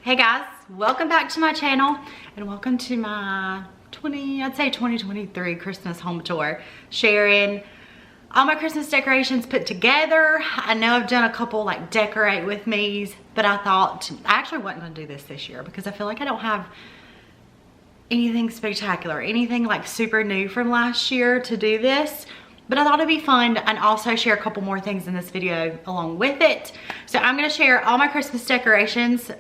Hey guys, welcome back to my channel and welcome to my 2023 Christmas home tour. Sharing all my Christmas decorations put together. I know I've done a couple like decorate with me's, but I thought I actually wasn't gonna do this year because I feel like I don't have anything spectacular, anything like super new from last year to do this. But I thought it'd be fun and also share a couple more things in this video along with it. So I'm gonna share all my Christmas decorations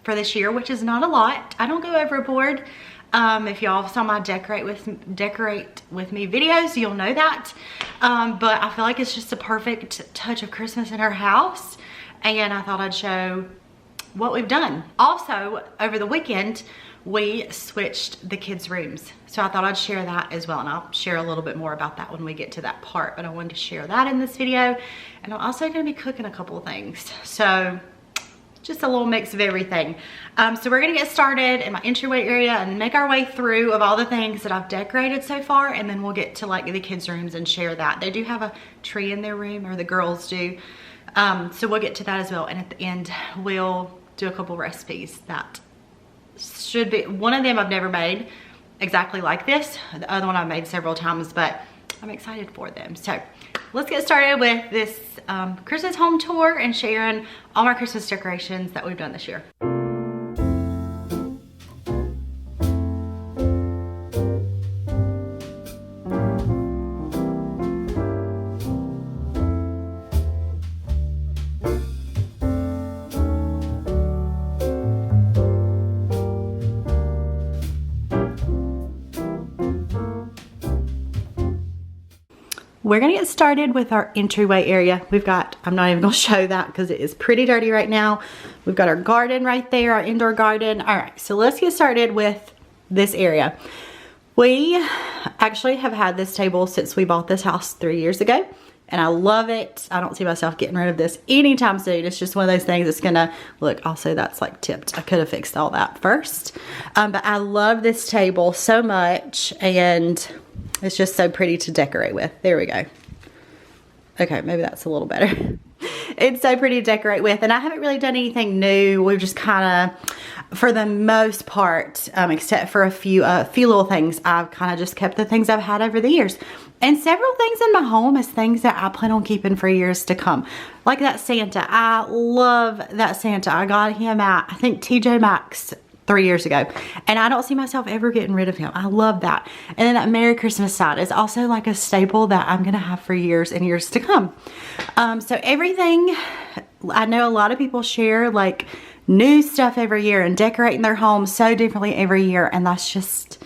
for this year, which is not a lot. I don't go overboard. If y'all saw my decorate with me videos, you'll know that. But I feel like it's just a perfect touch of Christmas in our house. And I thought I'd show what we've done. Also, over the weekend, we switched the kids' rooms. So I thought I'd share that as well. And I'll share a little bit more about that when we get to that part. But I wanted to share that in this video. And I'm also gonna be cooking a couple of things. So just a little mix of everything. So we're gonna get started in my entryway area and make our way through of all the things that I've decorated so far. And then we'll get to like the kids' rooms and share that. They do have a tree in their room, or the girls do. So we'll get to that as well. And at the end, we'll do a couple recipes that should be, one of them I've never made exactly like this. The other one I've made several times, but I'm excited for them. So let's get started with this Christmas home tour and sharing all my Christmas decorations that we've done this year. We're gonna get started with our entryway area. We've got, I'm not even gonna show that because it is pretty dirty right now. We've got our garden right there, our indoor garden. All right, so let's get started with this area. We actually have had this table since we bought this house 3 years ago, and I love it. I don't see myself getting rid of this anytime soon. It's just one of those things that's gonna, look, also that's like tipped. I could have fixed all that first. But I love this table so much, and it's just so pretty to decorate with. There we go. Okay, maybe that's a little better. It's so pretty to decorate with, and I haven't really done anything new. We've just kind of, for the most part, except for a few little things, I've kind of just kept the things I've had over the years. And several things in my home is things that I plan on keeping for years to come. Like that Santa. I love that Santa. I got him at, I think, TJ Maxx 3 years ago, and I don't see myself ever getting rid of him. I love that. And then that Merry Christmas sign is also like a staple that I'm gonna have for years and years to come. So everything, I know a lot of people share like new stuff every year and decorating their home so differently every year, and that's just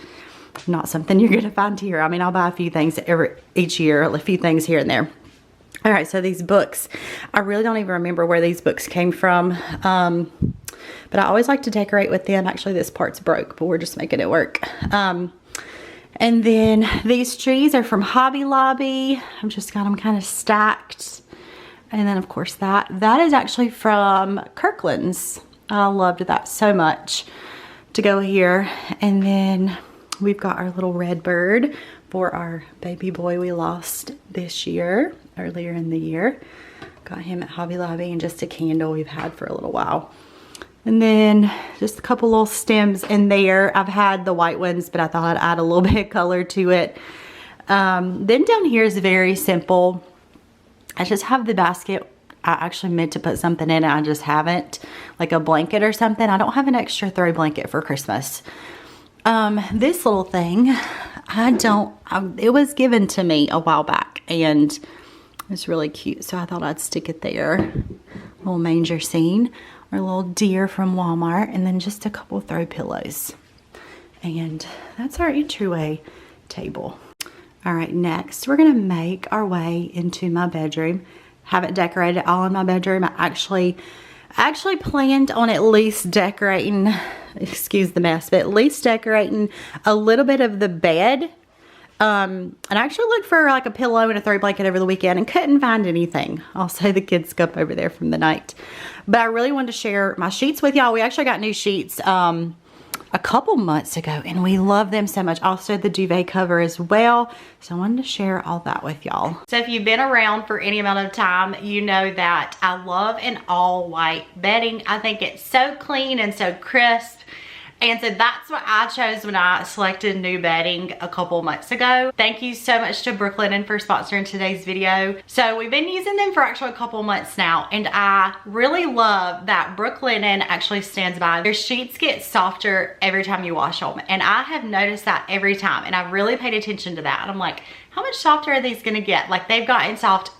not something you're gonna find here. I mean, I'll buy a few things each year, a few things here and there. All right, so these books, I really don't even remember where these books came from. But I always like to decorate with them. Actually, this part's broke, but we're just making it work. And then these trees are from Hobby Lobby. I've just got them kind of stacked. And then of course that is actually from Kirkland's. I loved that so much to go here. And then we've got our little red bird for our baby boy we lost this year, earlier in the year. Got him at Hobby Lobby, and just a candle we've had for a little while. And then just a couple little stems in there. I've had the white ones, but I thought I'd add a little bit of color to it. Then down here is very simple. I just have the basket. I actually meant to put something in it. I just haven't, like a blanket or something. I don't have an extra throw blanket for Christmas. This little thing, it was given to me a while back, and it's really cute. So I thought I'd stick it there. Little manger scene. Our little deer from Walmart, and then just a couple throw pillows. And that's our entryway table. All right, next we're gonna make our way into my bedroom. Haven't decorated all in my bedroom. I actually planned on at least decorating, excuse the mess, but at least decorating a little bit of the bed. And I actually looked for like a pillow and a throw blanket over the weekend and couldn't find anything. Also, the kids scup over there from the night. But I really wanted to share my sheets with y'all. We actually got new sheets a couple months ago, and we love them so much. Also the duvet cover as well. So I wanted to share all that with y'all. So if you've been around for any amount of time, you know that I love an all white bedding. I think it's so clean and so crisp. And so that's what I chose when I selected new bedding a couple months ago. Thank you so much to Brooklinen for sponsoring today's video. So we've been using them for actually a couple months now, and I really love that Brooklinen actually stands by. Their sheets get softer every time you wash them, and I have noticed that every time, and I really paid attention to that. And I'm like, how much softer are these gonna get? Like, they've gotten soft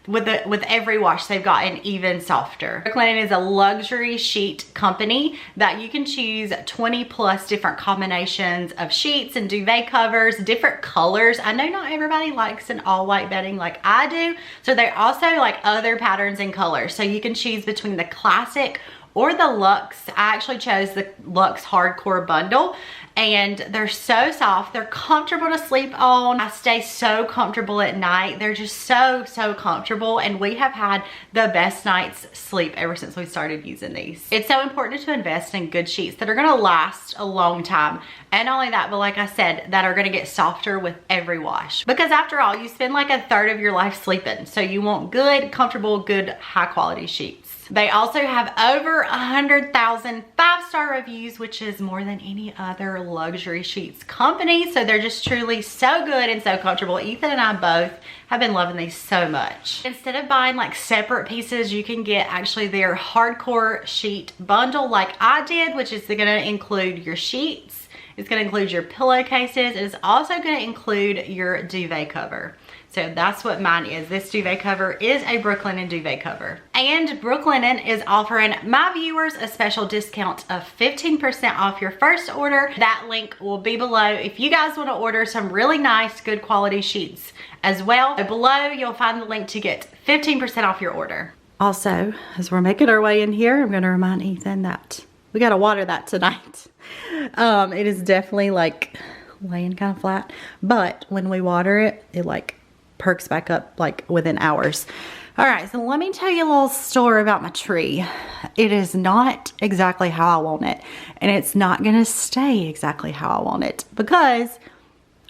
with every wash. They've gotten even softer. Brooklinen is a luxury sheet company that you can choose 20 plus different combinations of sheets and duvet covers, different colors. I know not everybody likes an all white bedding like I do, so they also like other patterns and colors. So you can choose between the classic or the luxe. I actually chose the luxe hardcore bundle, and they're so soft. They're comfortable to sleep on. I stay so comfortable at night. They're just so comfortable, and we have had the best night's sleep ever since we started using these. It's so important to invest in good sheets that are gonna last a long time. And not only that, but like I said, that are gonna get softer with every wash. Because after all, you spend like a third of your life sleeping. So you want good, comfortable, good, high quality sheets. They also have over 100,000 5-star reviews, which is more than any other luxury sheets company. So they're just truly so good and so comfortable. Ethan and I both have been loving these so much. Instead of buying like separate pieces, you can get actually their hardcore sheet bundle like I did, which is gonna include your sheets. It's gonna include your pillowcases. It's also gonna include your duvet cover. So that's what mine is. This duvet cover is a Brooklinen duvet cover. And Brooklinen is offering my viewers a special discount of 15% off your first order. That link will be below if you guys want to order some really nice, good quality sheets as well. Below, you'll find the link to get 15% off your order. Also, as we're making our way in here, I'm going to remind Ethan that we got to water that tonight. It is definitely like laying kind of flat, but when we water it, it like perks back up like within hours. All right, so let me tell you a little story about my tree. It is not exactly how I want it, and it's not gonna stay exactly how I want it because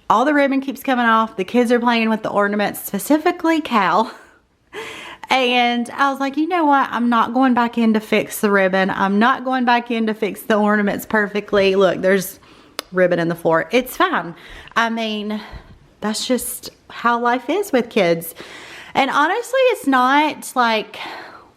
all the ribbon keeps coming off. The kids are playing with the ornaments, specifically Cal. And I was like, you know what? I'm not going back in to fix the ribbon. I'm not going back in to fix the ornaments perfectly. Look, there's ribbon in the floor. It's fine. I mean, that's just how life is with kids. And honestly, it's not like,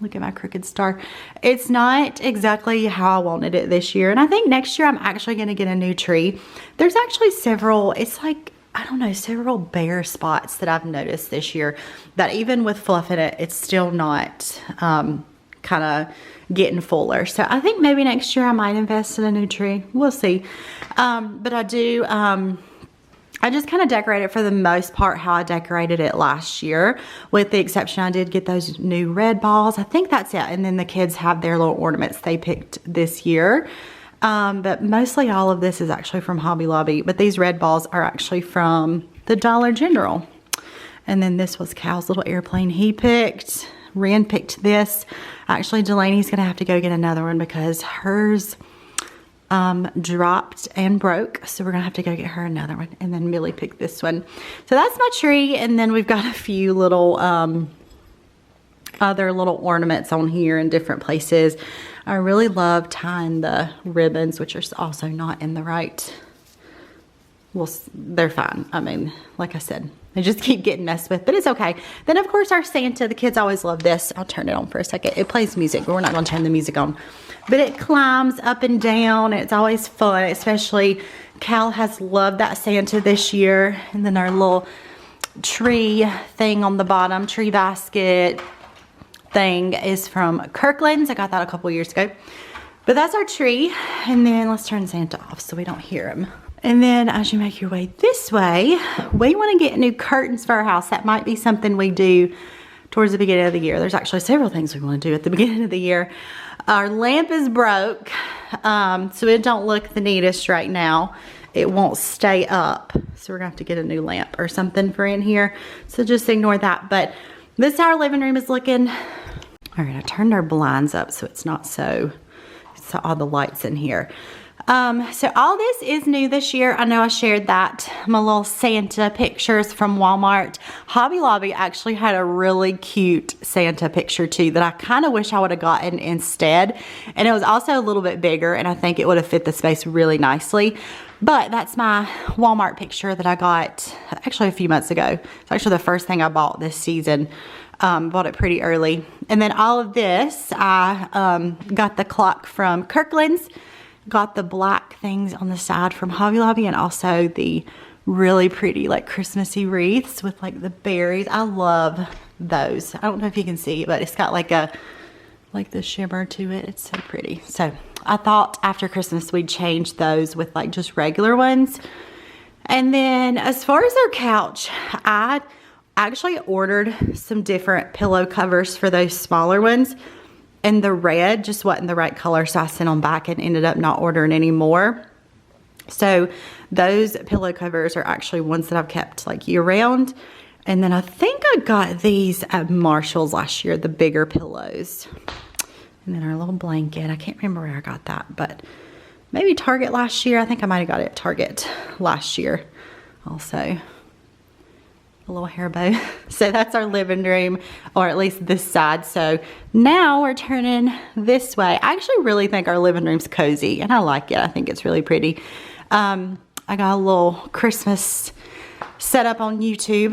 look at my crooked star. It's not exactly how I wanted it this year. And I think next year I'm actually going to get a new tree. There's actually several, it's like, I don't know, several bare spots that I've noticed this year that even with fluff in it, it's still not kind of getting fuller. So I think maybe next year I might invest in a new tree. We'll see. But I do, I just kind of decorated for the most part how I decorated it last year, with the exception I did get those new red balls. I think that's it. And then the kids have their little ornaments they picked this year. But mostly all of this is actually from Hobby Lobby. But these red balls are actually from the Dollar General. And then this was Cal's little airplane he picked. Ren picked this. Actually, Delaney's going to have to go get another one because hers dropped and broke, so we're gonna have to go get her another one. And then Millie picked this one. So that's my tree, and then we've got a few little other little ornaments on here in different places. I really love tying the ribbons, which are also not in the right, well, they're fine. I mean, like I said, they just keep getting messed with, but it's okay. Then of course our Santa, the kids always love this. I'll turn it on for a second. It plays music, but we're not gonna turn the music on. But it climbs up and down, and it's always fun, especially Cal has loved that Santa this year. And then our little tree thing on the bottom, tree basket thing, is from Kirkland's. I got that a couple years ago. But that's our tree. And then let's turn Santa off so we don't hear him. And then as you make your way this way, we want to get new curtains for our house. That might be something we do towards the beginning of the year. There's actually several things we want to do at the beginning of the year. Our lamp is broke, so it don't look the neatest right now. It won't stay up, so we're gonna have to get a new lamp or something for in here. So just ignore that. But this is how our living room is looking. All right, I turned our blinds up so it's not so all the lights in here. So all this is new this year. I know I shared that, my little Santa pictures from Walmart. Hobby Lobby actually had a really cute Santa picture too that I kind of wish I would have gotten instead. And it was also a little bit bigger, and I think it would have fit the space really nicely. But that's my Walmart picture that I got actually a few months ago. It's actually the first thing I bought this season. Bought it pretty early. And then all of this, I got the clock from Kirkland's. Got the black things on the side from Hobby Lobby, and also the really pretty like Christmassy wreaths with like the berries. I love those. I don't know if you can see, but it's got like the shimmer to it. It's so pretty. So I thought after Christmas we'd change those with like just regular ones. And then as far as our couch, I actually ordered some different pillow covers for those smaller ones. And the red just wasn't the right color, so I sent them back and ended up not ordering any more. So those pillow covers are actually ones that I've kept like year round. And then I think I got these at Marshall's last year, the bigger pillows. And then our little blanket, I can't remember where I got that, but maybe Target last year. I think I might have got it at Target last year also. A little hair bow. So that's our living room, or at least this side. So now we're turning this way. I actually really think our living room's cozy, and I like it. I think it's really pretty. I got a little Christmas setup on YouTube.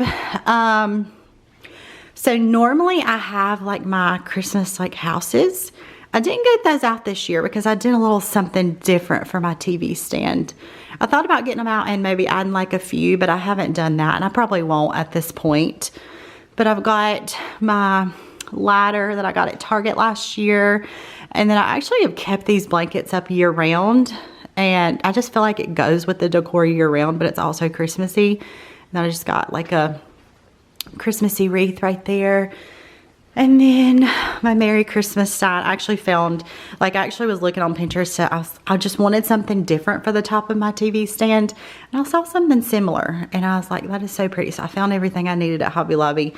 So normally I have like my Christmas like houses. I didn't get those out this year because I did a little something different for my TV stand. I thought about getting them out and maybe adding like a few, but I haven't done that, and I probably won't at this point. But I've got my ladder that I got at Target last year, and then I actually have kept these blankets up year round, and I just feel like it goes with the decor year round, but it's also Christmassy. And then I just got like a Christmassy wreath right there. And then my Merry Christmas sign I actually found, like I actually was looking on Pinterest, so I just wanted something different for the top of my TV stand. And I saw something similar, and I was like, that is so pretty. So I found everything I needed at Hobby Lobby.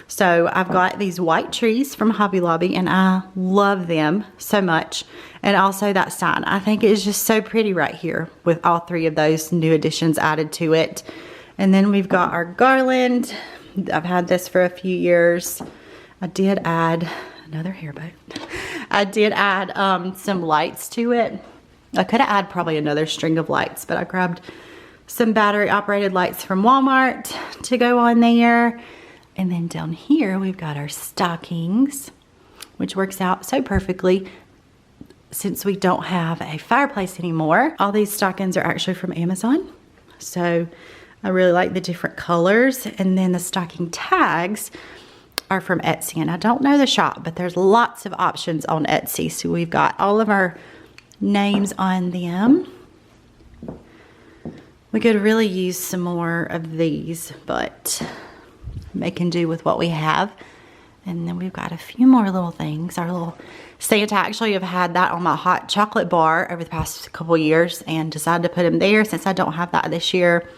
So I've got these white trees from Hobby Lobby, and I love them so much. And also that sign, I think it is just so pretty right here with all three of those new additions added to it. And then we've got our garland. I've had this for a few years. I did add another hair bow. I did add some lights to it. I could have added probably another string of lights, but I grabbed some battery operated lights from Walmart to go on there. And then down here we've got our stockings, which works out so perfectly since we don't have a fireplace anymore. All these stockings are actually from Amazon. So I really like the different colors. And then the stocking tags are from Etsy, and I don't know the shop, but there's lots of options on Etsy. So we've got all of our names on them. We could really use some more of these, but making do with what we have. And then we've got a few more little things. Our little Santa, actually have had that on my hot chocolate bar over the past couple years and decided to put him there since I don't have that this year.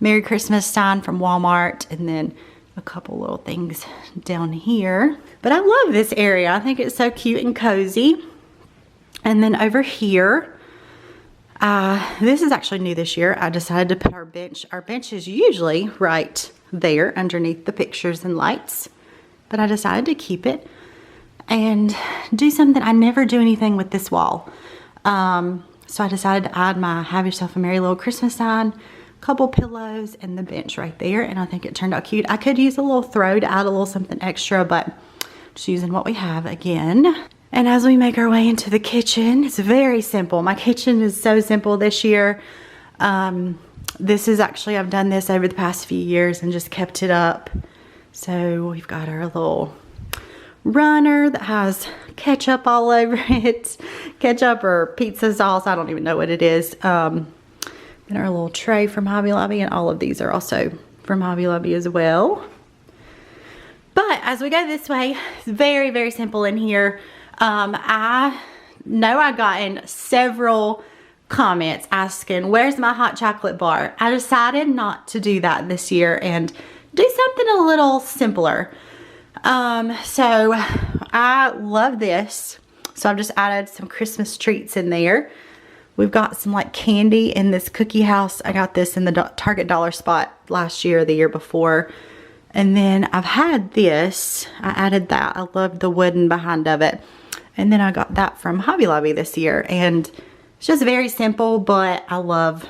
Merry Christmas sign from Walmart, and then a couple little things down here. But I love this area. I think it's so cute and cozy. And then over here, this is actually new this year. I decided to put our bench. Our bench is usually right there underneath the pictures and lights, but I decided to keep it and do something. I never do anything with this wall. So I decided to add my Have Yourself a Merry Little Christmas sign, couple pillows, and the bench right there, and I think it turned out cute. I could use a little throw to add a little something extra, but just using what we have again. And as we make our way into the kitchen, it's very simple. My kitchen is so simple this year. This is actually, I've done this over the past few years and just kept it up. So we've got our little runner that has ketchup all over it. Ketchup or pizza sauce, I don't even know what it is. And our little tray from Hobby Lobby, and all of these are also from Hobby Lobby as well. But as we go this way, it's very, very simple in here. I know I've gotten several comments asking, where's my hot chocolate bar? I decided not to do that this year and do something a little simpler. So I love this. So I've just added some Christmas treats in there. We've got some like candy in this cookie house. I got this in the Target dollar spot last year, the year before. And then I've had this. I added that. I love the wooden behind of it. And then I got that from Hobby Lobby this year. And it's just very simple, but I love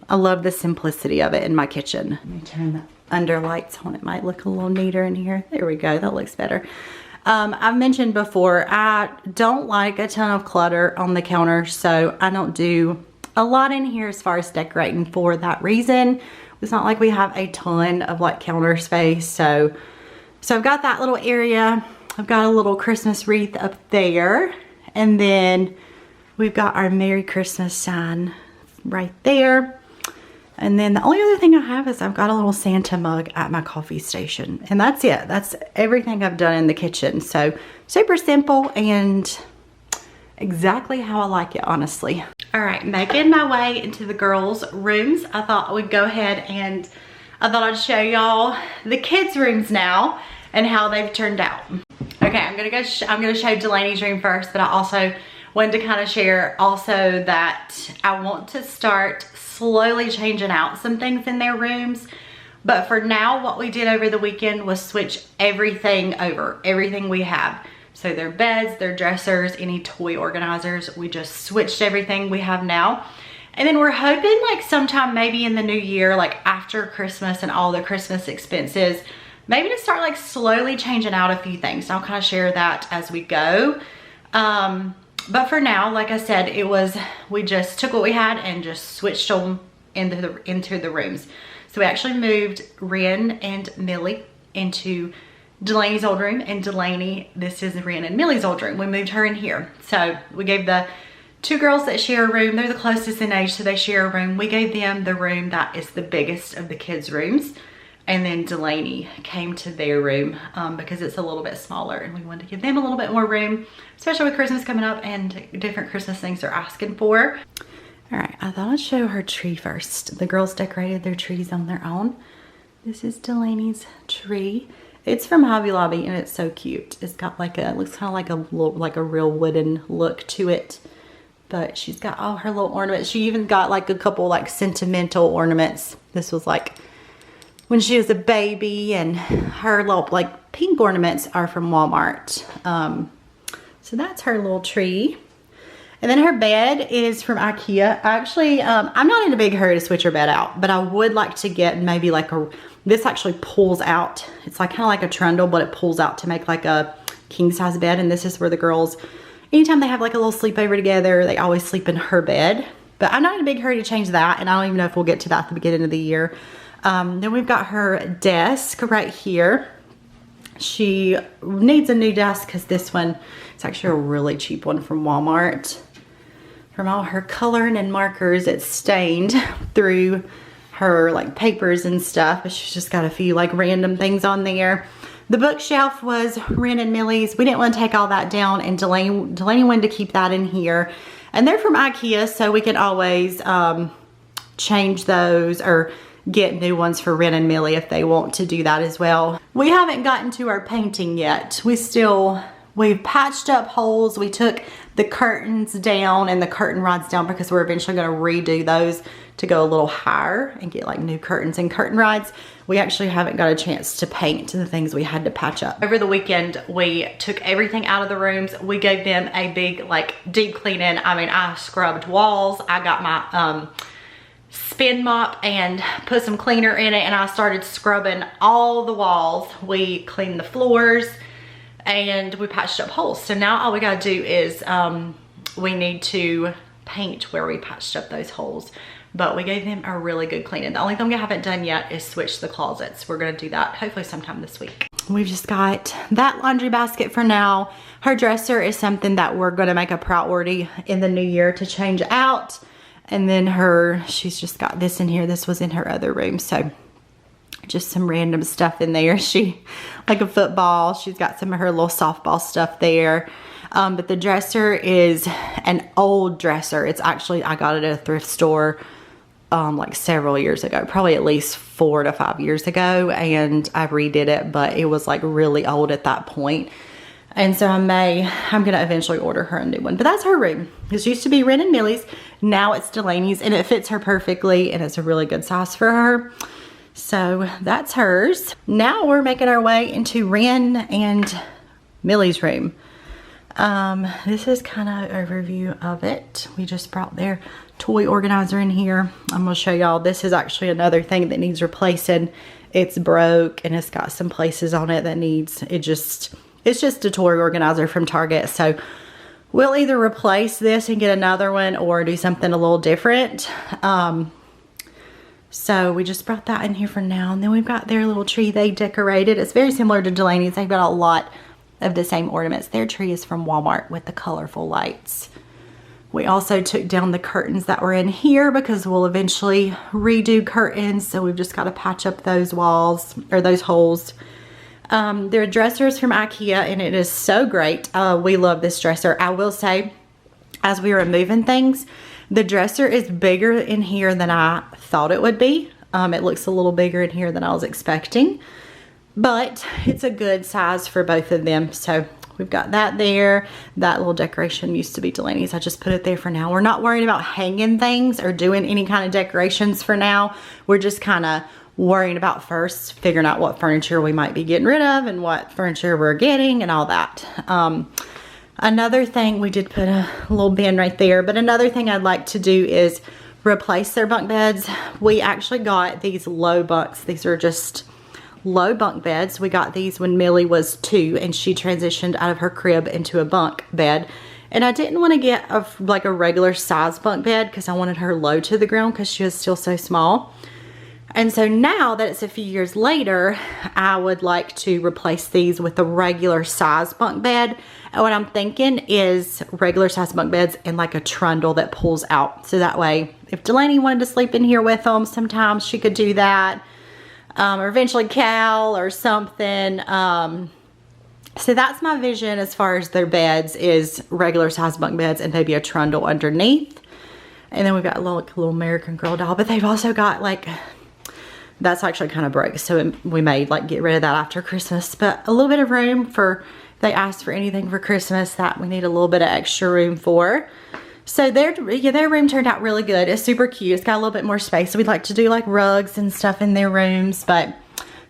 the simplicity of it in my kitchen. Let me turn the under lights on. It might look a little neater in here. There we go. That looks better. I've mentioned before, I don't like a ton of clutter on the counter, so I don't do a lot in here as far as decorating for that reason. It's not like we have a ton of like counter space, so I've got that little area. I've got a little Christmas wreath up there, and then we've got our Merry Christmas sign right there. And then the only other thing I have is I've got a little Santa mug at my coffee station. And that's it. That's everything I've done in the kitchen. So super simple and exactly how I like it, honestly. All right, making my way into the girls' rooms. I thought we'd go ahead and I thought I'd show y'all the kids' rooms now and how they've turned out. Okay, I'm gonna show Delaney's room first, but I also wanted to kind of share also that I want to start slowly changing out some things in their rooms. But for now, what we did over the weekend was switch everything over, everything we have. So their beds, their dressers, any toy organizers, we just switched everything we have now. And then we're hoping like sometime maybe in the new year, like after Christmas and all the Christmas expenses, maybe to start like slowly changing out a few things. I'll kind of share that as we go. But for now, like I said, we just took what we had and just switched them into the rooms. So we actually moved Ren and Millie into Delaney's old room, and Delaney, this is Ren and Millie's old room. We moved her in here. So we gave the two girls that share a room, they're the closest in age, so they share a room. We gave them the room that is the biggest of the kids' rooms. And then Delaney came to their room because it's a little bit smaller, and we wanted to give them a little bit more room, especially with Christmas coming up and different Christmas things they're asking for. All right, I thought I'd show her tree first. The girls decorated their trees on their own. This is Delaney's tree. It's from Hobby Lobby and it's so cute. It's got like it looks kind of like a real wooden look to it. But she's got all her little ornaments. She even got like a couple like sentimental ornaments. This was like when she was a baby, and her little like pink ornaments are from Walmart. So that's her little tree. And then her bed is from IKEA. Actually, I'm not in a big hurry to switch her bed out, but I would like to get maybe like this actually pulls out. It's like kind of like a trundle, but it pulls out to make like a king size bed. And this is where the girls, anytime they have like a little sleepover together, they always sleep in her bed. But I'm not in a big hurry to change that, and I don't even know if we'll get to that at the beginning of the year. Then we've got her desk right here. She needs a new desk because this one, it's actually a really cheap one from Walmart. From all her coloring and markers, it's stained through her like papers and stuff, but she's just got a few like random things on there. The bookshelf was Ren and Millie's. We didn't want to take all that down, and Delaney wanted to keep that in here. And they're from IKEA, so we can always change those or get new ones for Ren and Millie if they want to do that as well. We haven't gotten to our painting yet. We've patched up holes. We took the curtains down and the curtain rods down because we're eventually going to redo those to go a little higher and get like new curtains and curtain rods. We actually haven't got a chance to paint the things we had to patch up. Over the weekend, we took everything out of the rooms. We gave them a big like deep cleaning. I mean, I scrubbed walls. I got my spin mop and put some cleaner in it, and I started scrubbing all the walls. We cleaned the floors and we patched up holes. So now all we gotta do is we need to paint where we patched up those holes. But we gave them a really good cleaning. The only thing we haven't done yet is switch the closets. We're gonna do that hopefully sometime this week. We've just got that laundry basket for now. Her dresser is something that we're gonna make a priority in the new year to change out. And then she's just got this in here. This was in her other room. So just some random stuff in there. Like a football. She's got some of her little softball stuff there. But the dresser is an old dresser. It's actually, I got it at a thrift store like several years ago. Probably at least 4 to 5 years ago. And I redid it, but it was like really old at that point. And so I'm gonna eventually order her a new one. But that's her room. This used to be Ren and Millie's. Now it's Delaney's, and it fits her perfectly, and it's a really good size for her. So that's hers. Now we're making our way into Ren and Millie's room. This is kind of an overview of it. We just brought their toy organizer in here. I'm gonna show y'all. This is actually another thing that needs replacing. It's broke, and it's got some places on it that needs, it's just a toy organizer from Target. So we'll either replace this and get another one or do something a little different. So we just brought that in here for now. And then we've got their little tree they decorated. It's very similar to Delaney's. They've got a lot of the same ornaments. Their tree is from Walmart with the colorful lights. We also took down the curtains that were in here because we'll eventually redo curtains. So we've just got to patch up those walls or those holes. Their dresser is from IKEA, and it is so great. We love this dresser. I will say, as we were moving things, the dresser is bigger in here than I thought it would be. It looks a little bigger in here than I was expecting, but it's a good size for both of them. So we've got that there. That little decoration used to be Delaney's. I just put it there for now. We're not worried about hanging things or doing any kind of decorations for now. We're just kind of worrying about first figuring out what furniture we might be getting rid of and what furniture we're getting and all that. Another thing, we did put a little bin right there, but another thing I'd like to do is replace their bunk beds. We actually got these low bunks. These are just low bunk beds. We got these when Millie was 2 and she transitioned out of her crib into a bunk bed. And I didn't want to get like a regular size bunk bed because I wanted her low to the ground because she was still so small. And so now that it's a few years later, I would like to replace these with a regular size bunk bed. And what I'm thinking is regular size bunk beds and like a trundle that pulls out. So that way, if Delaney wanted to sleep in here with them, sometimes she could do that. Or eventually Cal or something. So that's my vision as far as their beds is regular size bunk beds and maybe a trundle underneath. And then we've got a little American Girl doll, but they've also got like, that's actually kind of broke, so we may like get rid of that after Christmas. But a little bit of room for, they asked for anything for Christmas that we need a little bit of extra room for. So their room turned out really good. It's super cute. It's got a little bit more space. So we'd like to do like rugs and stuff in their rooms, but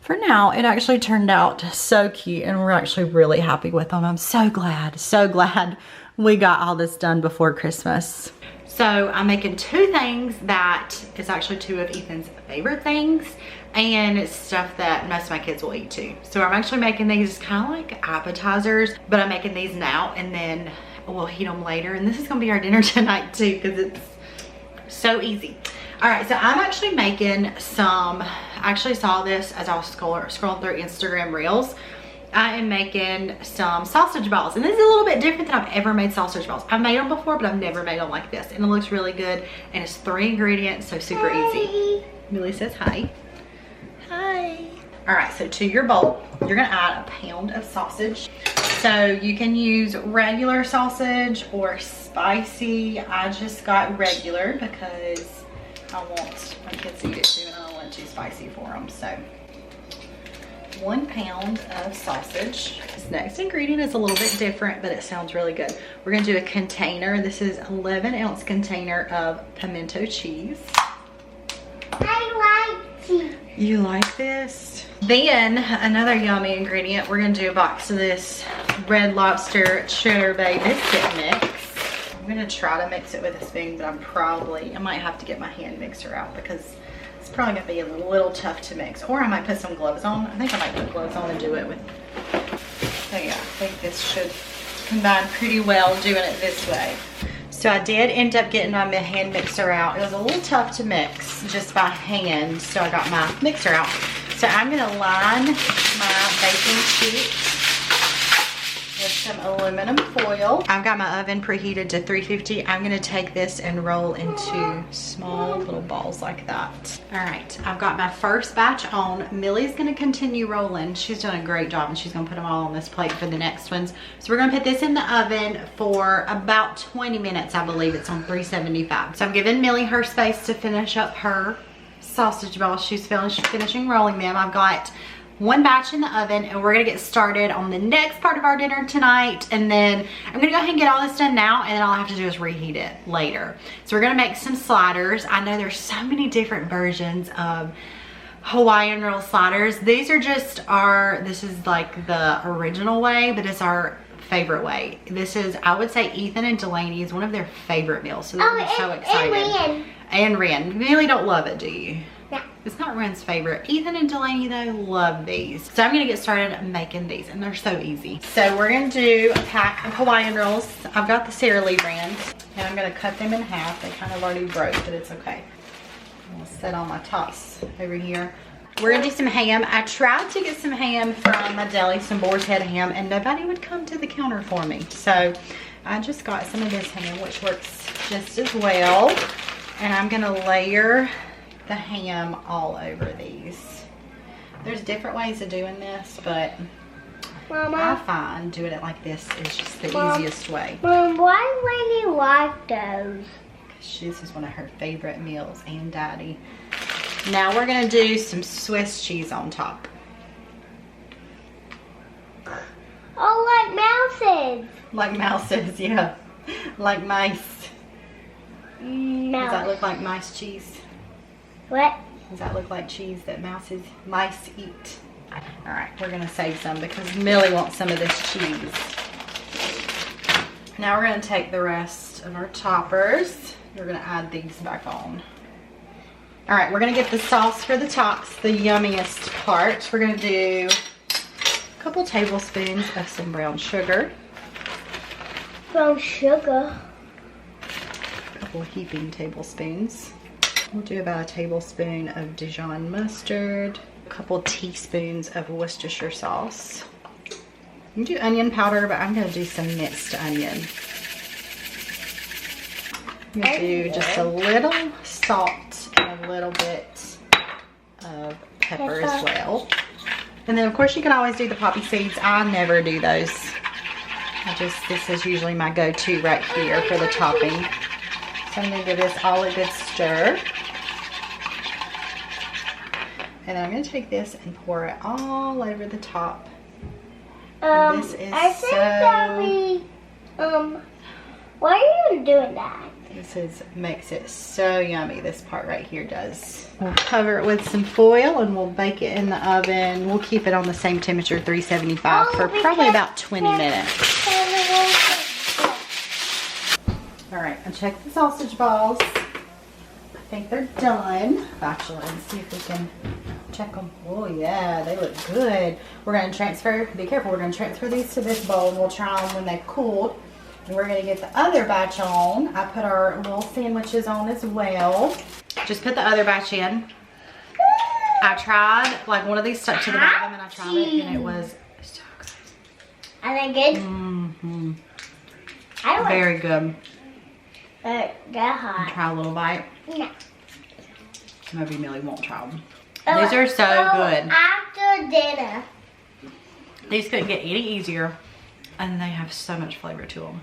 for now it actually turned out so cute and we're actually really happy with them. I'm so glad we got all this done before Christmas. So I'm making 2 things that is actually 2 of Ethan's favorite things, and it's stuff that most of my kids will eat too. So I'm actually making these kind of like appetizers, but I'm making these now and then we'll heat them later. And this is gonna be our dinner tonight too because it's so easy. All right, so I'm actually making some, I actually saw this as I was scrolling through Instagram Reels. I am making some sausage balls, and this is a little bit different than I've ever made sausage balls. I've made them before, but I've never made them like this, and it looks really good, and it's 3 ingredients, so super easy. Millie says hi. Hi. All right, so to your bowl, you're gonna add a pound of sausage. So you can use regular sausage or spicy. I just got regular because I want my kids to eat it too, and I don't want it too spicy for them, so. 1 pound of sausage. This next ingredient is a little bit different, but it sounds really good. We're gonna do a container. This is 11-ounce container of pimento cheese. I like cheese. You like this? Then another yummy ingredient, we're gonna do a box of this Red Lobster Cheddar Bay biscuit mix. I'm gonna try to mix it with a spoon, but I might have to get my hand mixer out because it's probably gonna be a little tough to mix. Or I might put some gloves on. I think I might put gloves on and do it with, so yeah, I think this should combine pretty well doing it this way. So I did end up getting my hand mixer out. It was a little tough to mix just by hand, so I got my mixer out. So I'm gonna line my baking sheet with some aluminum foil. I've got my oven preheated to 350. I'm gonna take this and roll into small little balls like that. All right, I've got my first batch on. Millie's gonna continue rolling. She's doing a great job and she's gonna put them all on this plate for the next ones. So we're gonna put this in the oven for about 20 minutes, I believe. It's on 375. So I'm giving Millie her space to finish up her sausage balls. She's finishing rolling them. I've got one batch in the oven, and we're gonna get started on the next part of our dinner tonight. And then I'm gonna go ahead and get all this done now, and then all I have to do is reheat it later. So we're gonna make some sliders. I know there's so many different versions of Hawaiian roll sliders. These are just this is like the original way, but it's our favorite way. This is, I would say, Ethan and Delaney's one of their favorite meals. So they're so excited. And Ren. You really don't love it, do you? Yeah. It's not Ren's favorite. Ethan and Delaney, though, love these. So I'm gonna get started making these, and they're so easy. So we're gonna do a pack of Hawaiian rolls. I've got the Sara Lee brand, and I'm gonna cut them in half. They kind of already broke, but it's okay. I'll set all my tops over here. We're gonna do some ham. I tried to get some ham from my deli, some boar's head ham, and nobody would come to the counter for me. So I just got some of this ham, which works just as well. And I'm gonna layer the ham all over these. There's different ways of doing this, but Mama, I find doing it like this is just the easiest way. Mom, why do you like those? This is one of her favorite meals, and Daddy. Now we're gonna do some Swiss cheese on top. Oh, like mouses. Like mouses, yeah. Like mice. No. Does that look like mice cheese? What? Does that look like cheese that mice eat? All right, we're gonna save some because Millie wants some of this cheese. Now we're gonna take the rest of our toppers. We're gonna add these back on. All right, we're gonna get the sauce for the tops, the yummiest part. We're gonna do a couple tablespoons of some brown sugar. Brown sugar. A couple heaping tablespoons. We'll do about a tablespoon of Dijon mustard. A couple teaspoons of Worcestershire sauce. You can do onion powder, but I'm gonna do some minced onion. I'm gonna do just a little salt and a little bit of pepper as well. And then of course you can always do the poppy seeds. I never do those. This is usually my go-to right here for the topping. So I'm gonna give this all a good stir. And then I'm gonna take this and pour it all over the top. This is I think that why are you doing that? This makes it so yummy. This part right here does. We'll cover it with some foil and we'll bake it in the oven. We'll keep it on the same temperature, 375, for probably about 20 minutes. All right, I checked the sausage balls. I think they're done. Actually, let's see if we can check them. Oh yeah, they look good. We're gonna transfer, be careful, we're gonna transfer these to this bowl and we'll try them when they've cooled. And we're gonna get the other batch on. I put our little sandwiches on as well. Just put the other batch in. I tried, like one of these stuck to the bottom and I tried it and it was so good. Are they good? Mm-hmm. I don't Very good. They're hot. Try a little bite. No. Maybe Millie won't try them. These are so good. After dinner. These couldn't get any easier and they have so much flavor to them.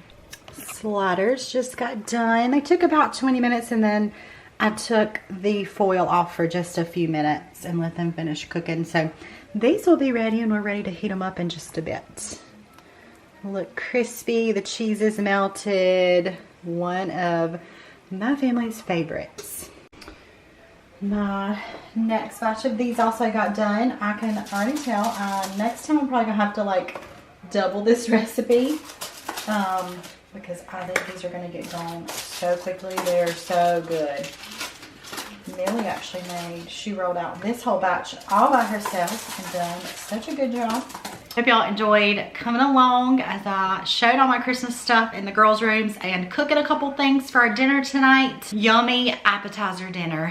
Sliders just got done. They took about 20 minutes and then I took the foil off for just a few minutes and let them finish cooking. So these will be ready and we're ready to heat them up in just a bit. Look crispy, the cheese is melted. One of my family's favorites. My next batch of these also got done. I can already tell. Next time I'm probably gonna have to like double this recipe because I think these are gonna get gone so quickly. They're so good. Millie actually she rolled out this whole batch all by herself and done such a good job. Hope y'all enjoyed coming along as I showed all my Christmas stuff in the girls' rooms and cooking a couple things for our dinner tonight. Yummy appetizer dinner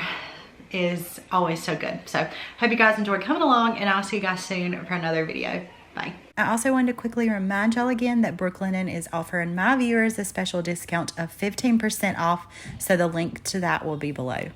is always so good. So hope you guys enjoyed coming along and I'll see you guys soon for another video. Bye. I also wanted to quickly remind y'all again that Brooklinen is offering my viewers a special discount of 15% off. So the link to that will be below.